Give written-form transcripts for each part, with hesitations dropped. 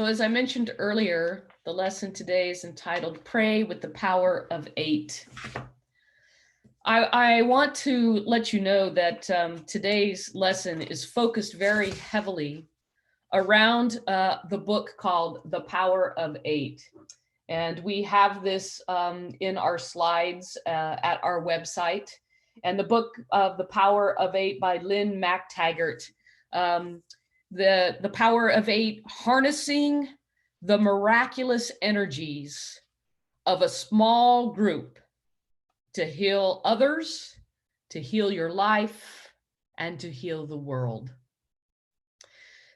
So as I mentioned earlier, the lesson today is entitled Pray with the Power of Eight. I want to let you know that today's lesson is focused very heavily around the book called The Power of Eight. And we have this in our slides at our website. And the book of The Power of Eight by Lynn McTaggart. The Power of Eight, harnessing the miraculous energies of a small group to heal others, to heal your life, and to heal the world.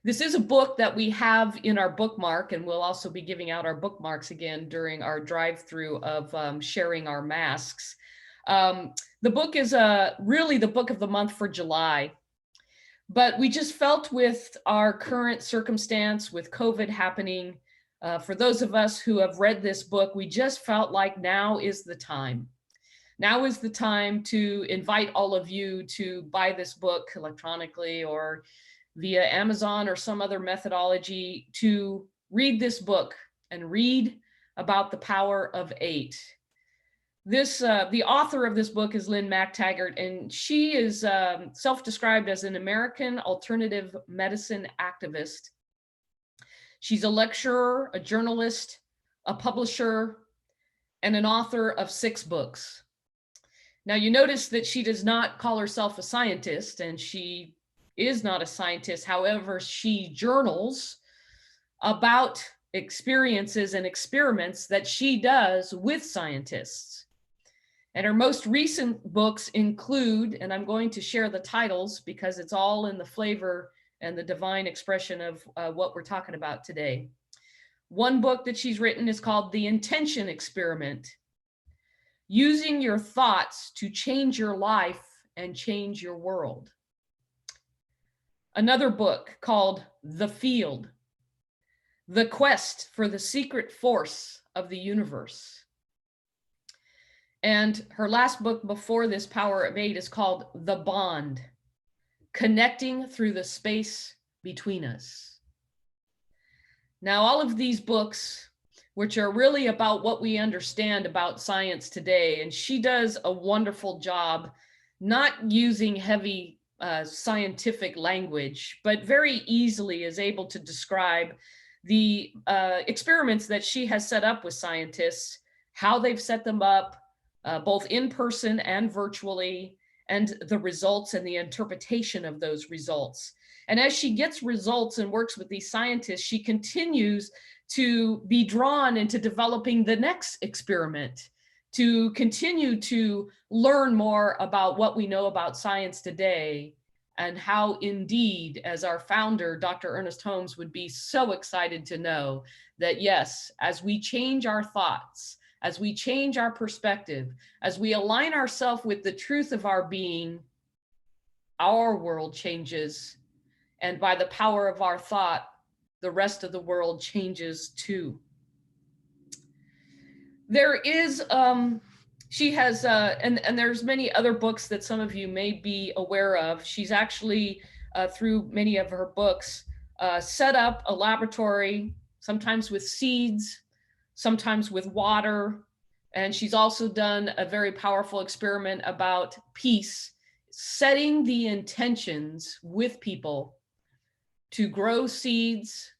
This is a book that we have in our bookmark, and we'll also be giving out our bookmarks again during our drive-through of sharing our masks. The book is really the book of the month for July. But we just felt with our current circumstance, with COVID happening, for those of us who have read this book, we just felt like now is the time. Now is the time to invite all of you to buy this book electronically or via Amazon or some other methodology to read this book and read about the power of eight. The author of this book is Lynn McTaggart, and she is self-described as an American alternative medicine activist. She's a lecturer, a journalist, a publisher, and an author of 6 books. Now, you notice that she does not call herself a scientist, and she is not a scientist. However, she journals about experiences and experiments that she does with scientists. And her most recent books include, and I'm going to share the titles because it's all in the flavor and the divine expression of what we're talking about today. One book that she's written is called The Intention Experiment: Using Your Thoughts to Change Your Life and Change Your World. Another book called The Field: The Quest for the Secret Force of the Universe. And her last book before this, Power of Eight, is called The Bond: Connecting Through the Space Between Us. Now, all of these books, which are really about what we understand about science today, and she does a wonderful job not using heavy scientific language, but very easily is able to describe the experiments that she has set up with scientists, how they've set them up, both in person and virtually, and the results and the interpretation of those results. And as she gets results and works with these scientists, she continues to be drawn into developing the next experiment, to continue to learn more about what we know about science today, and how indeed, as our founder, Dr. Ernest Holmes, would be so excited to know that yes, as we change our thoughts, as we change our perspective, as we align ourselves with the truth of our being, our world changes. And by the power of our thought, the rest of the world changes too. There is, she has, and there's many other books that some of you may be aware of. She's actually, through many of her books, set up a laboratory, sometimes with seeds, sometimes with water. And she's also done a very powerful experiment about peace, setting the intentions with people to grow seeds,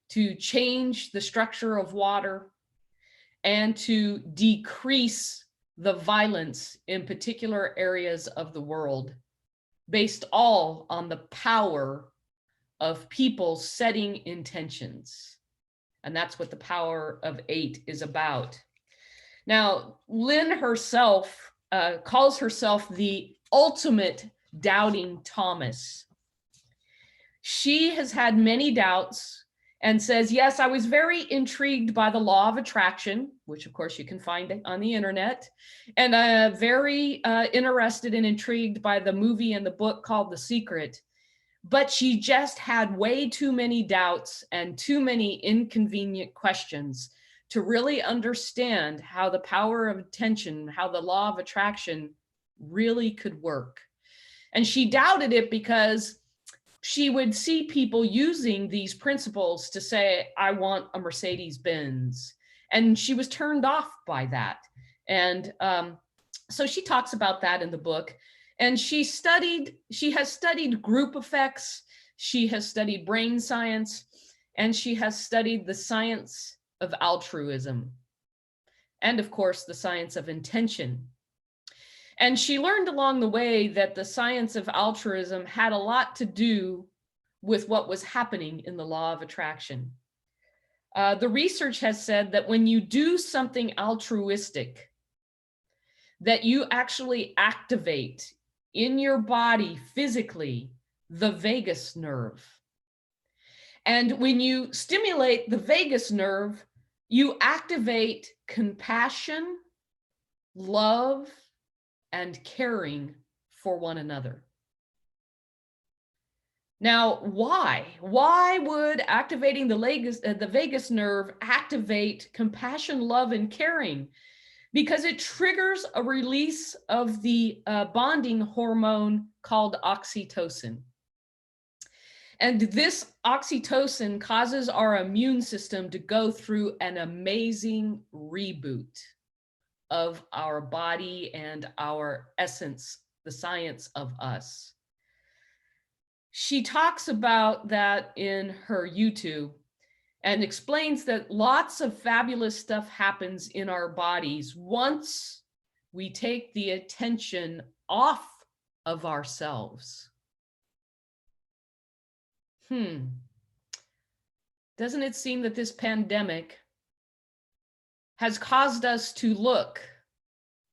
to change the structure of water, and to decrease the violence in particular areas of the world, based all on the power of people setting intentions. And that's what the Power of Eight is about. Now, Lynn herself calls herself the ultimate doubting Thomas. She has had many doubts and says, yes, I was very intrigued by the law of attraction, which of course you can find on the internet, and very interested and intrigued by the movie and the book called The Secret. But she just had way too many doubts and too many inconvenient questions to really understand how the power of attention, how the law of attraction really could work. And she doubted it because she would see people using these principles to say, I want a Mercedes Benz. And she was turned off by that. And so she talks about that in the book. And she has studied group effects. She has studied brain science, and she has studied the science of altruism. And of course, the science of intention. And she learned along the way that the science of altruism had a lot to do with what was happening in the law of attraction. The research has said that when you do something altruistic, that you actually activate in your body physically the vagus nerve. And when you stimulate the vagus nerve, you activate compassion, love, and caring for one another. Now, why? Why would activating the vagus nerve activate compassion, love, and caring? Because it triggers a release of the bonding hormone called oxytocin. And this oxytocin causes our immune system to go through an amazing reboot of our body and our essence, the science of us. She talks about that in her YouTube and explains that lots of fabulous stuff happens in our bodies once we take the attention off of ourselves. Doesn't it seem that this pandemic has caused us to look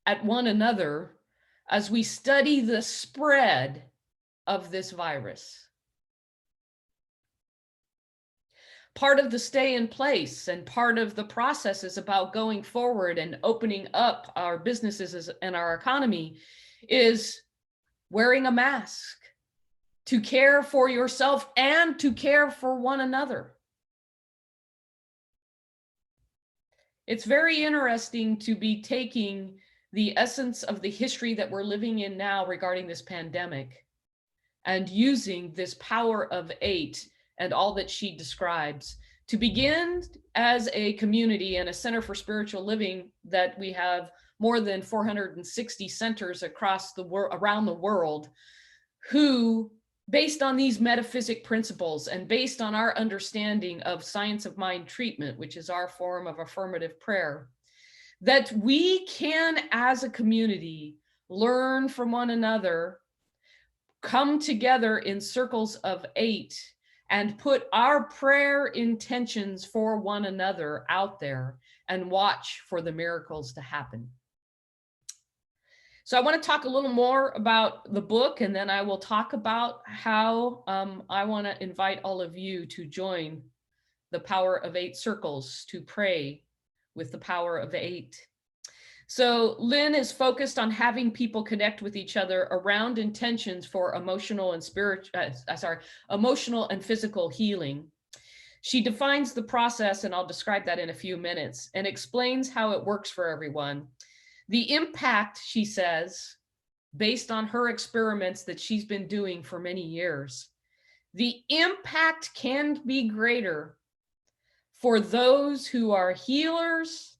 at one another as we study the spread of this virus? Part of the stay in place and part of the process is about going forward and opening up our businesses and our economy is wearing a mask to care for yourself and to care for one another. It's very interesting to be taking the essence of the history that we're living in now regarding this pandemic and using this power of 8 and all that she describes to begin as a community and a center for spiritual living that we have more than 460 centers across the world, around the world, who, based on these metaphysic principles and based on our understanding of science of mind treatment, which is our form of affirmative prayer, that we can, as a community, learn from one another, come together in circles of 8, and put our prayer intentions for one another out there and watch for the miracles to happen. So I want to talk a little more about the book, and then I will talk about how I want to invite all of you to join the Power of 8 circles to pray with the Power of 8. So Lynn is focused on having people connect with each other around intentions for emotional and emotional and physical healing. She defines the process, and I'll describe that in a few minutes, and explains how it works for everyone. The impact, she says, based on her experiments that she's been doing for many years, the impact can be greater for those who are healers,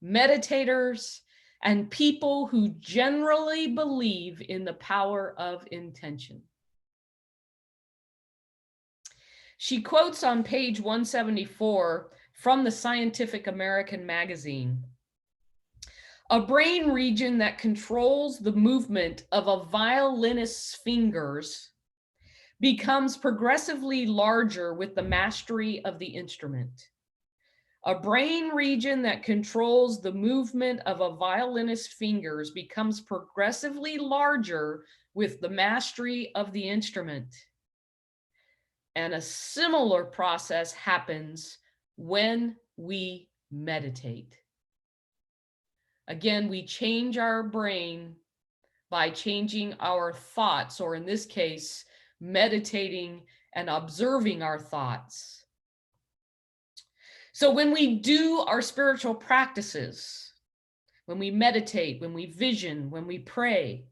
meditators, and people who generally believe in the power of intention. She quotes on page 174 from the Scientific American magazine, "A brain region that controls the movement of a violinist's fingers becomes progressively larger with the mastery of the instrument. A brain region that controls the movement of a violinist's fingers becomes progressively larger with the mastery of the instrument. And a similar process happens when we meditate." Again, we change our brain by changing our thoughts, or in this case, meditating and observing our thoughts. So when we do our spiritual practices, when we meditate, when we vision, when we pray,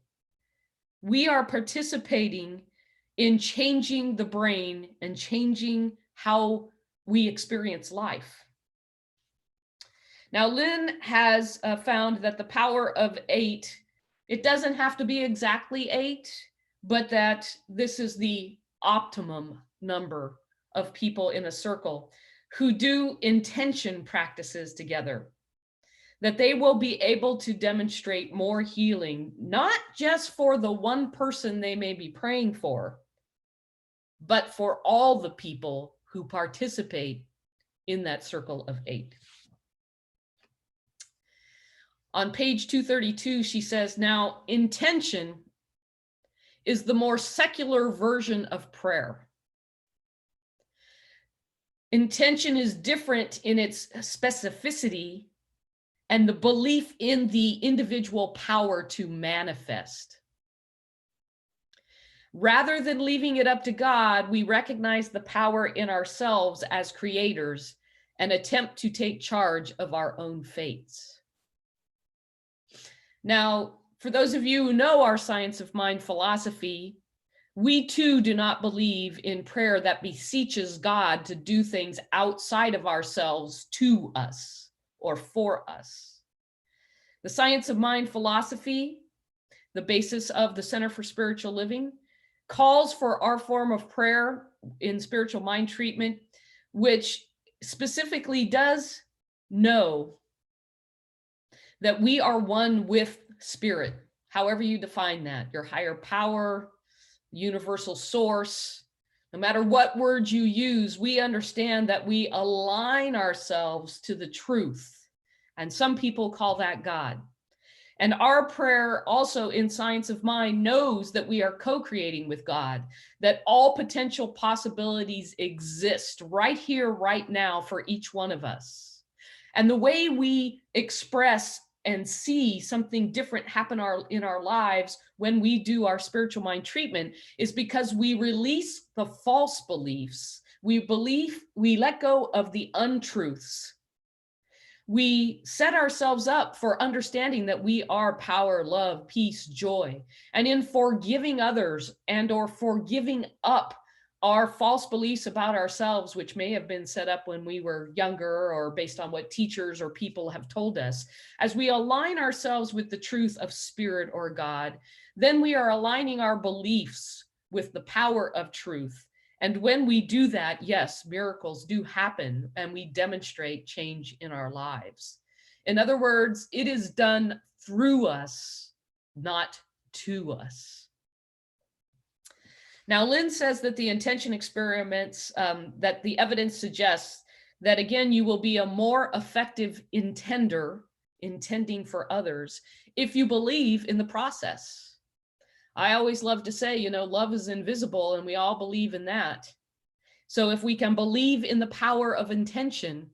we are participating in changing the brain and changing how we experience life. Now, Lynn has found that the power of 8, it doesn't have to be exactly 8, but that this is the optimum number of people in a circle who do intention practices together, that they will be able to demonstrate more healing, not just for the one person they may be praying for, but for all the people who participate in that circle of 8. On page 232, she says, now, intention is the more secular version of prayer. Intention is different in its specificity and the belief in the individual power to manifest. Rather than leaving it up to God, we recognize the power in ourselves as creators and attempt to take charge of our own fates. Now, for those of you who know our Science of Mind philosophy, we too do not believe in prayer that beseeches God to do things outside of ourselves to us or for us. The Science of Mind philosophy, the basis of the Center for Spiritual Living, calls for our form of prayer in spiritual mind treatment, which specifically does know that we are one with spirit, however you define that, your higher power, universal source. No matter what words you use, we understand that we align ourselves to the truth. And some people call that God. And our prayer also in Science of Mind knows that we are co-creating with God, that all potential possibilities exist right here, right now for each one of us. And the way we express and see something different happen in our lives when we do our spiritual mind treatment is because we release the false beliefs. We let go of the untruths. We set ourselves up for understanding that we are power, love, peace, joy. And in forgiving others and or forgiving up our false beliefs about ourselves, which may have been set up when we were younger or based on what teachers or people have told us, as we align ourselves with the truth of spirit or God, then we are aligning our beliefs with the power of truth. And when we do that, yes, miracles do happen and we demonstrate change in our lives. In other words, it is done through us, not to us. Now, Lynn says that the intention experiments, that the evidence suggests that, again, you will be a more effective intender, intending for others, if you believe in the process. I always love to say, you know, love is invisible, and we all believe in that. So if we can believe in the power of intention,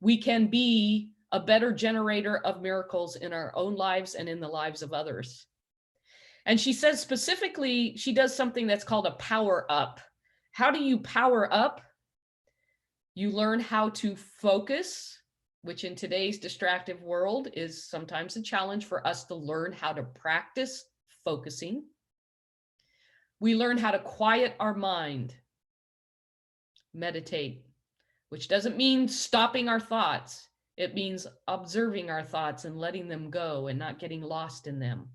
we can be a better generator of miracles in our own lives and in the lives of others. And she says specifically, she does something that's called a power up. How do you power up? You learn how to focus, which in today's distractive world is sometimes a challenge for us to learn how to practice focusing. We learn how to quiet our mind, meditate, which doesn't mean stopping our thoughts. It means observing our thoughts and letting them go and not getting lost in them.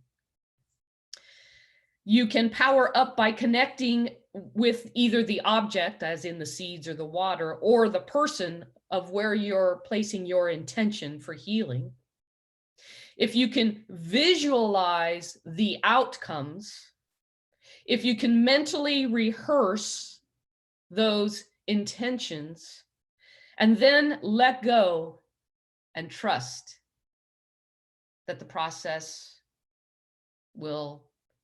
You can power up by connecting with either the object, as in the seeds or the water, or the person of where you're placing your intention for healing. If you can visualize the outcomes, if you can mentally rehearse those intentions, and then let go and trust that the process will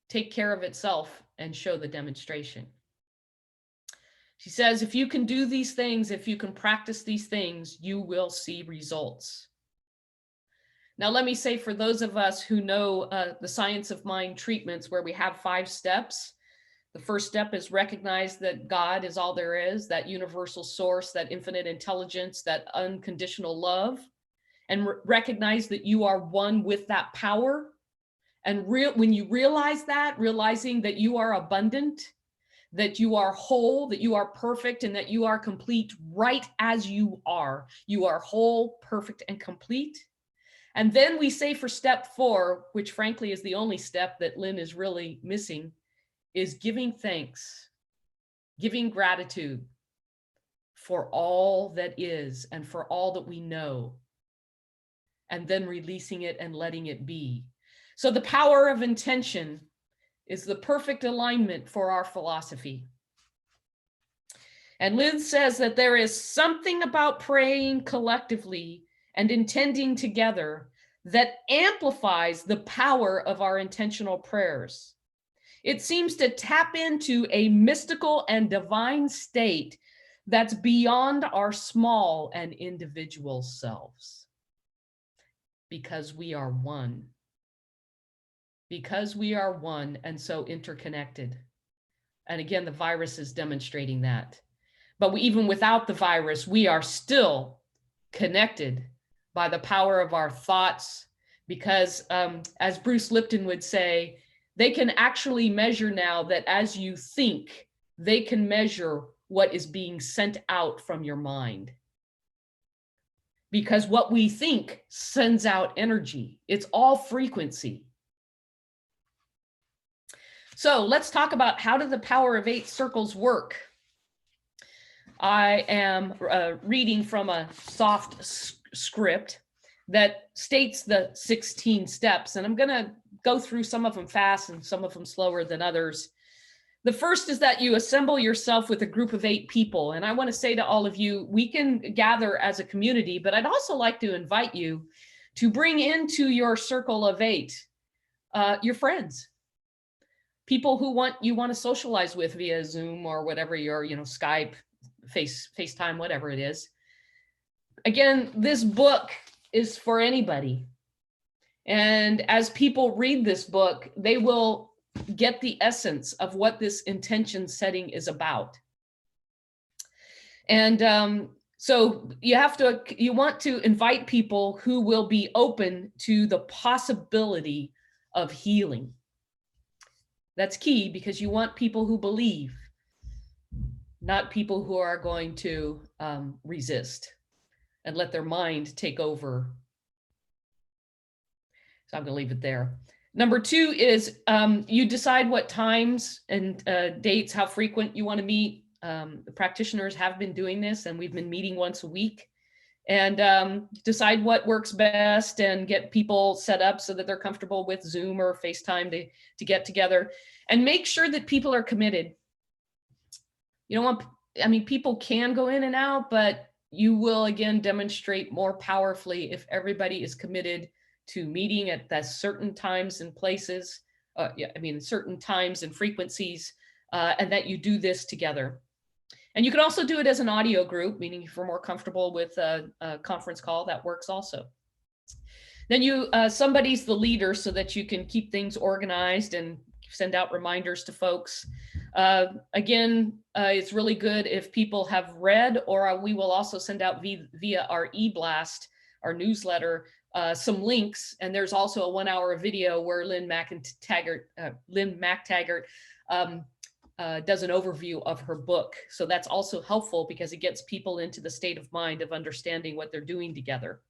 take care of itself and show the demonstration. She says, if you can do these things, if you can practice these things, you will see results. Now, let me say, for those of us who know the Science of Mind treatments, where we have 5 steps, the first step is recognize that God is all there is, that universal source, that infinite intelligence, that unconditional love, and recognize that you are one with that power. And when you realize that, realizing that you are abundant, that you are whole, that you are perfect, and that you are complete right as you are. You are whole, perfect, and complete. And then we say for step 4, which frankly is the only step that Lynn is really missing, is giving thanks, giving gratitude for all that is and for all that we know, and then releasing it and letting it be. So the power of intention is the perfect alignment for our philosophy. And Lynn says that there is something about praying collectively and intending together that amplifies the power of our intentional prayers. It seems to tap into a mystical and divine state that's beyond our small and individual selves. Because we are one. Because we are one and so interconnected. And again, the virus is demonstrating that. But even without the virus, we are still connected by the power of our thoughts, because as Bruce Lipton would say, they can actually measure now that as you think, they can measure what is being sent out from your mind. Because what we think sends out energy. It's all frequency. So let's talk about how do the power of 8 circles work. I am reading from a soft script that states the 16 steps, and I'm going to go through some of them fast and some of them slower than others. The first is that you assemble yourself with a group of 8 people. And I want to say to all of you, we can gather as a community, but I'd also like to invite you to bring into your circle of 8 your friends, people who you want to socialize with via Zoom or whatever your, Skype, FaceTime, whatever it is. Again, this book is for anybody. And as people read this book, they will get the essence of what this intention setting is about. And so you want to invite people who will be open to the possibility of healing. That's key, because you want people who believe, not people who are going to resist and let their mind take over. So I'm going to leave it there. Number 2 is you decide what times and dates, how frequent you want to meet. The practitioners have been doing this, and we've been meeting once a week. And decide what works best and get people set up so that they're comfortable with Zoom or FaceTime to get together. And make sure that people are committed. You don't want, people can go in and out, but you will again demonstrate more powerfully if everybody is committed to meeting at the certain times and places, certain times and frequencies, and that you do this together. And you can also do it as an audio group, meaning if you're more comfortable with a conference call, that works also. Then somebody's the leader so that you can keep things organized and send out reminders to folks. Again, it's really good if people have read, or we will also send out via our e-blast, our newsletter, some links. And there's also a 1-hour video where Lynn McTaggart does an overview of her book. So that's also helpful because it gets people into the state of mind of understanding what they're doing together.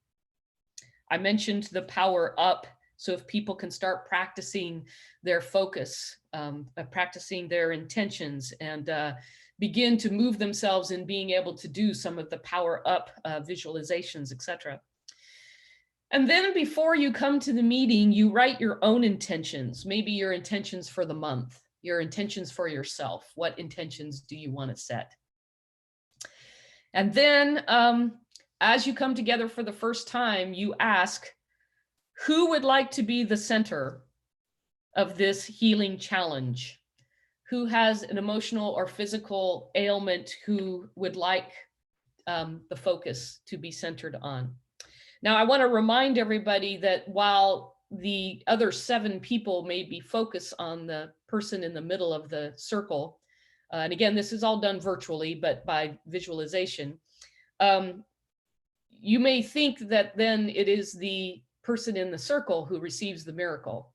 I mentioned the power up. So if people can start practicing their focus, practicing their intentions, and begin to move themselves in being able to do some of the power up visualizations, etc. And then before you come to the meeting, you write your own intentions, maybe your intentions for the month, your intentions for yourself. What intentions do you want to set? And then as you come together for the first time, you ask, who would like to be the center of this healing challenge? Who has an emotional or physical ailment who would like the focus to be centered on? Now, I want to remind everybody that while the other 7 people may be focused on the person in the middle of the circle, and again, this is all done virtually, but by visualization, you may think that then it is the person in the circle who receives the miracle.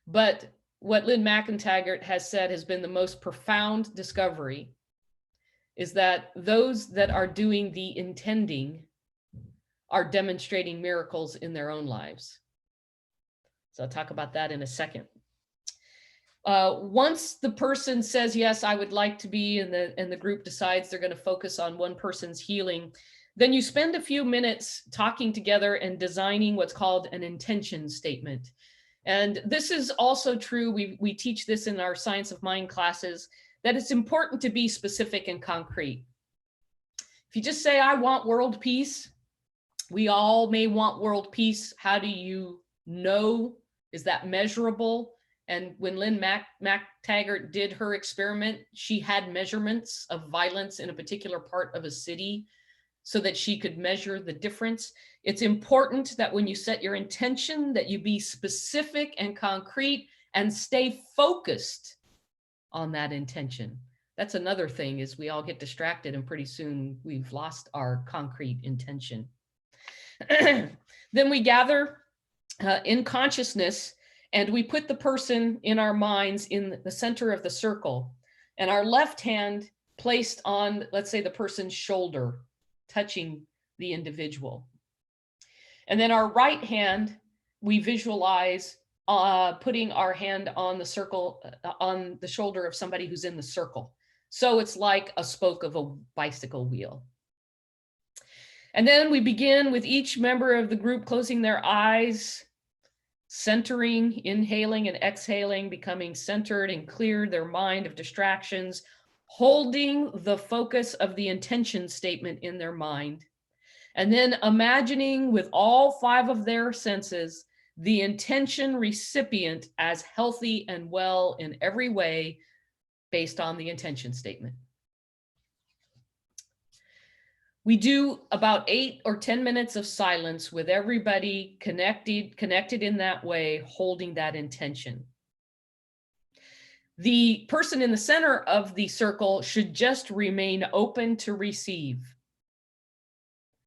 But what Lynn McIntaggart has said has been the most profound discovery is that those that are doing the intending are demonstrating miracles in their own lives. So I'll talk about that in a second. Once the person says, yes, I would like to be, and the group decides they're going to focus on one person's healing, then you spend a few minutes talking together and designing what's called an intention statement. And this is also true. We teach this in our Science of Mind classes, that it's important to be specific and concrete. If you just say, I want world peace, we all may want world peace. How do you know? Is that measurable? And when Lynn McTaggart did her experiment, she had measurements of violence in a particular part of a city so that she could measure the difference. It's important that when you set your intention, that you be specific and concrete and stay focused on that intention. That's another thing, is we all get distracted and pretty soon we've lost our concrete intention. Then we gather in consciousness, and we put the person in our minds in the center of the circle, and our left hand placed on, let's say, the person's shoulder, touching the individual. And then our right hand, we visualize putting our hand on the circle, on the shoulder of somebody who's in the circle. So it's like a spoke of a bicycle wheel. And then we begin with each member of the group closing their eyes, centering, inhaling and exhaling, becoming centered and cleared their mind of distractions, holding the focus of the intention statement in their mind, and then imagining with all 5 of their senses the intention recipient as healthy and well in every way based on the intention statement. We do about 8 or 10 minutes of silence with everybody connected in that way, holding that intention. The person in the center of the circle should just remain open to receive.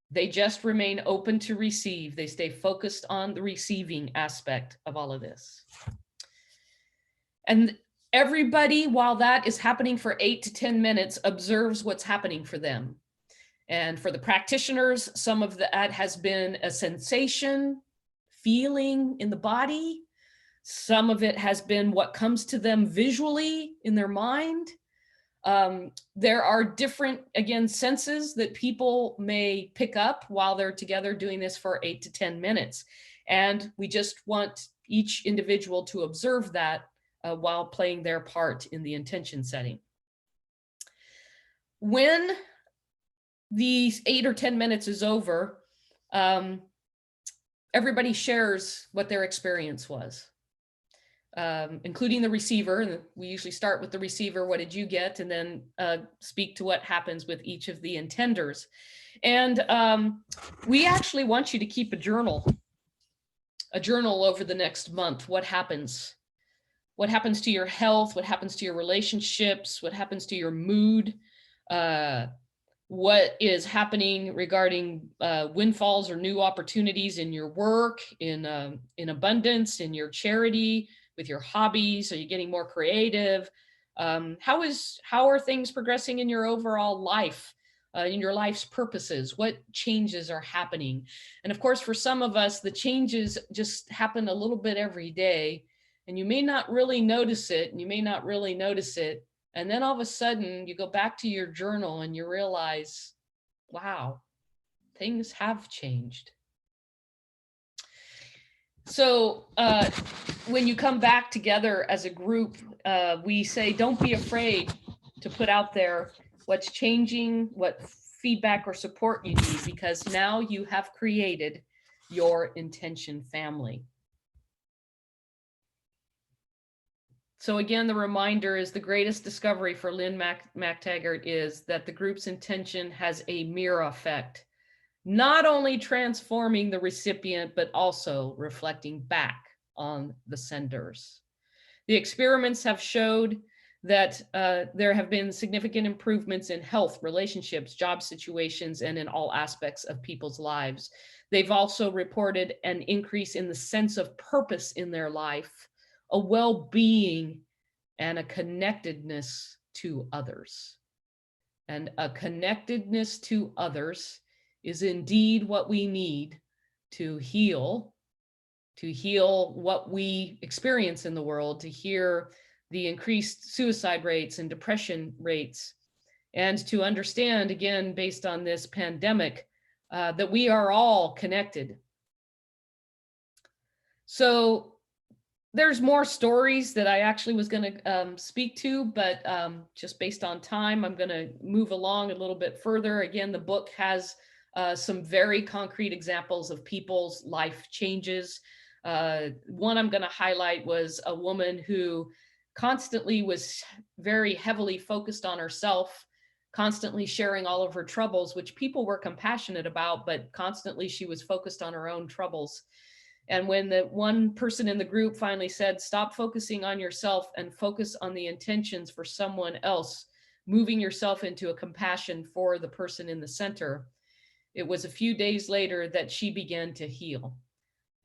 They just remain open to receive. They stay focused on the receiving aspect of all of this. And everybody, while that is happening for 8 to 10 minutes, observes what's happening for them. And for the practitioners, some of that has been a sensation, feeling in the body. Some of it has been what comes to them visually in their mind. There are different, again, senses that people may pick up while they're together doing this for 8 to 10 minutes. And we just want each individual to observe that while playing their part in the intention setting. When these 8 or 10 minutes is over, everybody shares what their experience was, including the receiver. And we usually start with the receiver. What did you get? And then speak to what happens with each of the intenders. And we actually want you to keep a journal over the next month. What happens? What happens to your health? What happens to your relationships? What happens to your mood? What is happening regarding windfalls or new opportunities in your work, in abundance, in your charity, with your hobbies? Are you getting more creative? How are things progressing in your overall life, in your life's purposes? What changes are happening? And of course, for some of us, the changes just happen a little bit every day, and you may not really notice it, and you may not really notice it. And then all of a sudden you go back to your journal and you realize, wow, things have changed. So when you come back together as a group, we say, don't be afraid to put out there what's changing, what feedback or support you need, because now you have created your intention family. So again, the reminder is the greatest discovery for Lynn McTaggart is that the group's intention has a mirror effect, not only transforming the recipient, but also reflecting back on the senders. The experiments have showed that there have been significant improvements in health, relationships, job situations, and in all aspects of people's lives. They've also reported an increase in the sense of purpose in their life, a well-being, and a connectedness to others. And a connectedness to others is indeed what we need to heal what we experience in the world, to hear the increased suicide rates and depression rates, and to understand, again, based on this pandemic, that we are all connected. So there's more stories that I actually was going to speak to, but just based on time, I'm going to move along a little bit further. Again, the book has some very concrete examples of people's life changes. One I'm going to highlight was a woman who constantly was very heavily focused on herself, constantly sharing all of her troubles, which people were compassionate about, but constantly she was focused on her own troubles. And when the one person in the group finally said, stop focusing on yourself and focus on the intentions for someone else, moving yourself into a compassion for the person in the center, it was a few days later that she began to heal.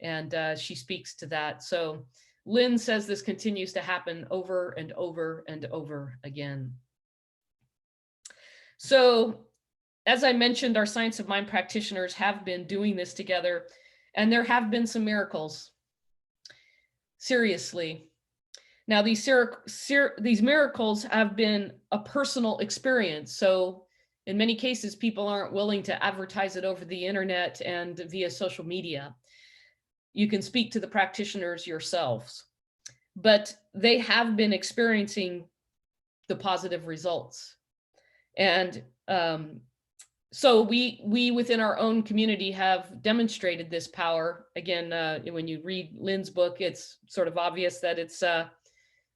And she speaks to that. So Lynn says this continues to happen over and over and over again. So as I mentioned, our Science of Mind practitioners have been doing this together, and there have been some miracles. Seriously. Now, these miracles have been a personal experience. So in many cases, people aren't willing to advertise it over the internet and via social media. You can speak to the practitioners yourselves, but they have been experiencing the positive results. And so we within our own community have demonstrated this power. Again, when you read Lynn's book, it's sort of obvious that it's,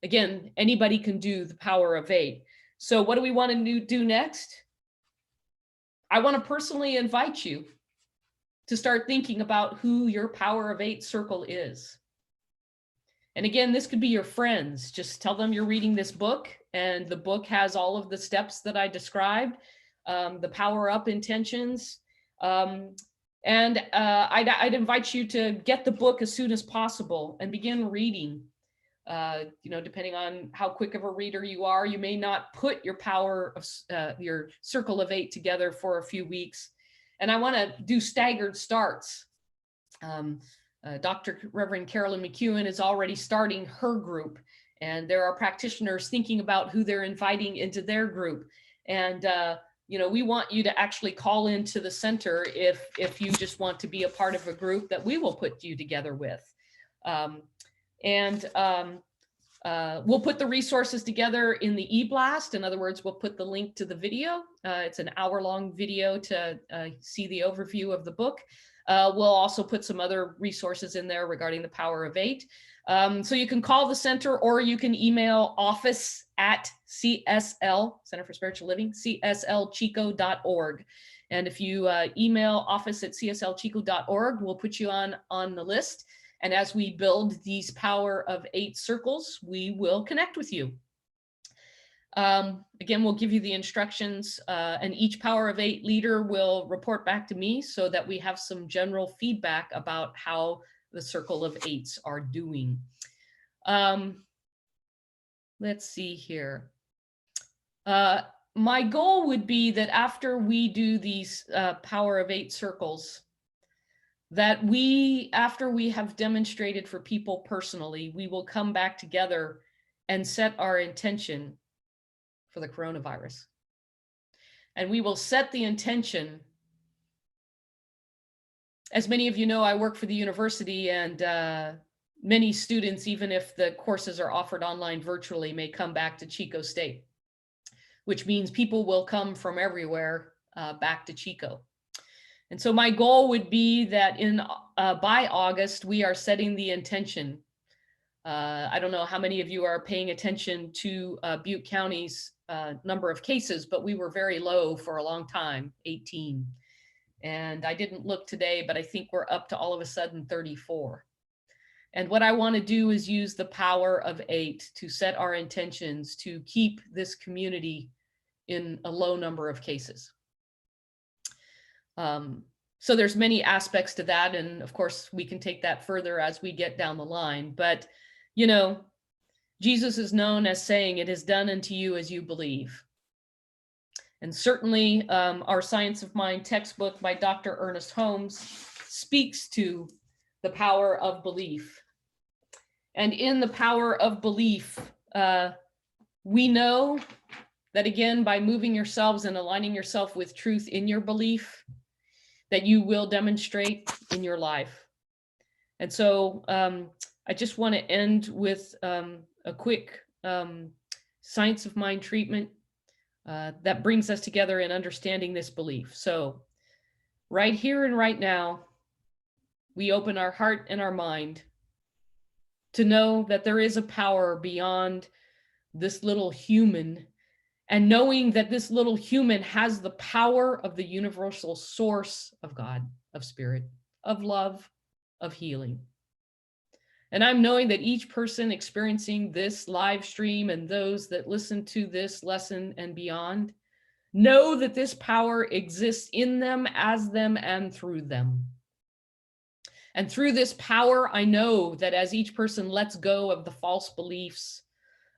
again, anybody can do the power of 8. So what do we want to do next? I want to personally invite you to start thinking about who your power of 8 circle is. And again, this could be your friends. Just tell them you're reading this book, and the book has all of the steps that I described. The power up intentions. And I'd invite you to get the book as soon as possible and begin reading. Depending on how quick of a reader you are, you may not put your power of your circle of 8 together for a few weeks. And I want to do staggered starts. Dr. Reverend Carolyn McEwen is already starting her group, and there are practitioners thinking about who they're inviting into their group. And we want you to actually call into the center if you just want to be a part of a group that we will put you together with. We'll put the resources together in the e-blast. In other words, we'll put the link to the video. It's an hour-long video to see the overview of the book. We'll also put some other resources in there regarding the power of 8. So you can call the center, or you can email office@CSL, Center for Spiritual Living, cslchico.org. And if you email office@cslchico.org, we'll put you on the list. And as we build these power of 8 circles, we will connect with you. Again, we'll give you the instructions, and each power of 8 leader will report back to me so that we have some general feedback about how the circle of 8s are doing. Let's see here. My goal would be that after we do these power of 8 circles, that after we have demonstrated for people personally, we will come back together and set our intention for the coronavirus. And we will set the intention. As many of you know, I work for the university, and many students, even if the courses are offered online virtually, may come back to Chico State, which means people will come from everywhere back to Chico. And so my goal would be that by August, we are setting the intention. I don't know how many of you are paying attention to Butte County's number of cases, but we were very low for a long time, 18. And I didn't look today, but I think we're up to all of a sudden 34. And what I want to do is use the power of 8 to set our intentions to keep this community in a low number of cases. So there's many aspects to that. And of course, we can take that further as we get down the line. But You know, Jesus is known as saying, "It is done unto you as you believe." And certainly, our Science of Mind textbook by Dr. Ernest Holmes speaks to the power of belief. And in the power of belief, we know that, again, by moving yourselves and aligning yourself with truth in your belief, that you will demonstrate in your life. And so I just want to end with a quick Science of Mind treatment that brings us together in understanding this belief. So right here and right now, we open our heart and our mind to know that there is a power beyond this little human, and knowing that this little human has the power of the universal source of God, of spirit, of love, of healing. And I'm knowing that each person experiencing this live stream and those that listen to this lesson and beyond know that this power exists in them, as them, and through them. And through this power, I know that as each person lets go of the false beliefs,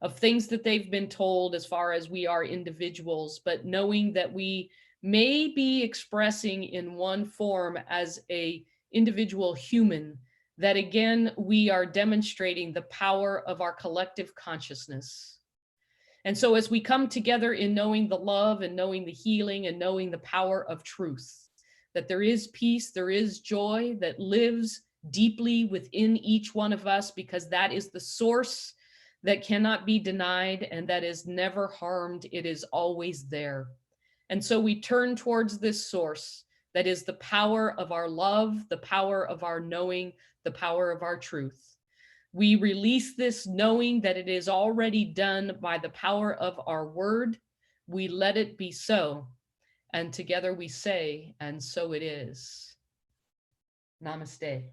of things that they've been told as far as we are individuals, but knowing that we may be expressing in one form as a individual human, that again, we are demonstrating the power of our collective consciousness. And so as we come together in knowing the love and knowing the healing and knowing the power of truth, that there is peace, there is joy that lives deeply within each one of us, because that is the source that cannot be denied and that is never harmed. It is always there. And so we turn towards this source that is the power of our love, the power of our knowing, the power of our truth. We release this knowing that it is already done by the power of our word. We let it be so. And together we say, and so it is. Namaste.